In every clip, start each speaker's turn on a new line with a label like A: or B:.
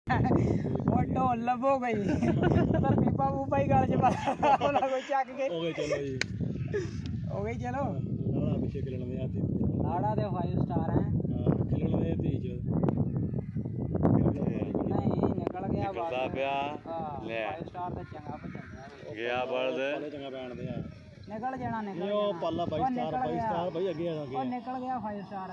A: ਉਹ ਢੋਲ ਲੱਭੋ ਗਈ ਤਾਂ ਪੀਪਾ ਪੂਪਾ ਹੀ ਗੱਲ ਚ ਪਾ ਉਹਨਾਂ ਕੋਈ ਚੱਕ ਕੇ
B: ਹੋ ਗਏ ਚਲੋ ਜੀ
A: ਹੋ ਗਈ ਚਲੋ
B: ਲਾੜਾ ਪਿੱਛੇ ਖੇਲਣ ਦੇ ਆਤੀ
A: ਲਾੜਾ ਦੇ 5 ਸਟਾਰ ਹੈ
B: ਖੇਲਣ ਦੇ ਤੀਜ
A: ਨਹੀਂ ਨਿਕਲ ਗਿਆ
C: ਨਿਕਲਦਾ ਪਿਆ ਲੈ
A: 5 ਸਟਾਰ ਤੇ ਚੰਗਾ ਭਜਿਆ
C: ਗਿਆ ਬਲਦ
B: ਪਾਲੇ ਚੰਗਾ ਪੈਣ ਦੇ ਆ
A: ਨਿਕਲ ਜਾਣਾ ਨਿਕਲ
B: ਉਹ ਪਾਲਾ 22 ਸਟਾਰ ਭਾਈ ਅੱਗੇ ਆ
A: ਉਹ ਨਿਕਲ ਗਿਆ 5 ਸਟਾਰ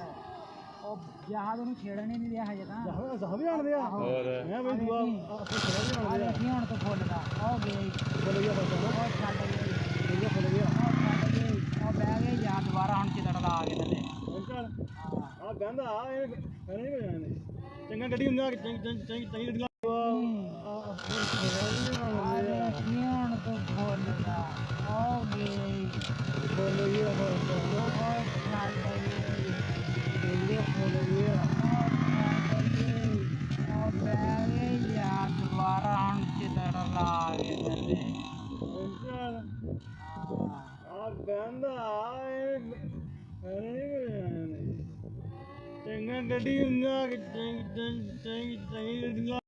A: ਉਹ ਜਹਾਜ਼ ਨੂੰ ਛੇੜਨ ਹੀ ਨਹੀਂ ਰਿਹਾ ਹਜੇ ਤਾਂ
B: ਜਹਾਜ਼ ਵੀ ਆਣਦੇ ਆ
C: ਹੋਰ
B: ਮੈਂ ਬਈ ਦੁਆ ਆਪੇ ਖੜਾ ਵੀ ਆਣਦੇ ਆ
A: ਦੇਖੀ ਹੁਣ ਤਾਂ ਫੁੱਲਦਾ ਉਹ ਗਈ
B: ਫੁੱਲ ਗਿਆ ਫਸਲ
A: ਉਹ ਛੱਡ ਗਈ
B: ਫੁੱਲ ਗਿਆ
A: ਉਹ ਛੱਡ ਗਈ ਉਹ ਬਹਿ ਗਈ ਜਾਂ ਦੁਬਾਰਾ ਹੁਣ ਚਿਤੜਦਾ ਆ ਕੇ ਥੱਲੇ
B: ਅੰਕਲ ਆ ਬਹਿੰਦਾ ਇਹ ਨਹੀਂ ਬਜਾਣੇ ਚੰਗਾ ਗੱਡੀ ਹੁੰਦਾ ਚੰਗੀ ਗੱਡੀ ਲਾ
A: ਹੁਣ ਤਾਂ ਫੁੱਲਦਾ ਉਹ ਗਈ
B: ਫੁੱਲ ਗਿਆ
A: ਉਹ ਛੱਡ ਗਈ
B: ਫੁੱਲ ਗਿਆ
A: ਉਹ ਬਹਿ ਗਈ ਜਾਂ ਦੁਬਾਰਾ ਹੁਣ ਚਿਤੜਦਾ ਆ ਕੇ ਥੱਲੇ
B: ਅੰਕਲ ਆ ਬਹਿੰਦਾ ਇਹ ਨਹੀਂ ਬਜਾਣੇ ਚੰਗਾ ਗੱਡੀ ਹੁੰਦਾ ਚੰਗੀ ਗੱਡੀ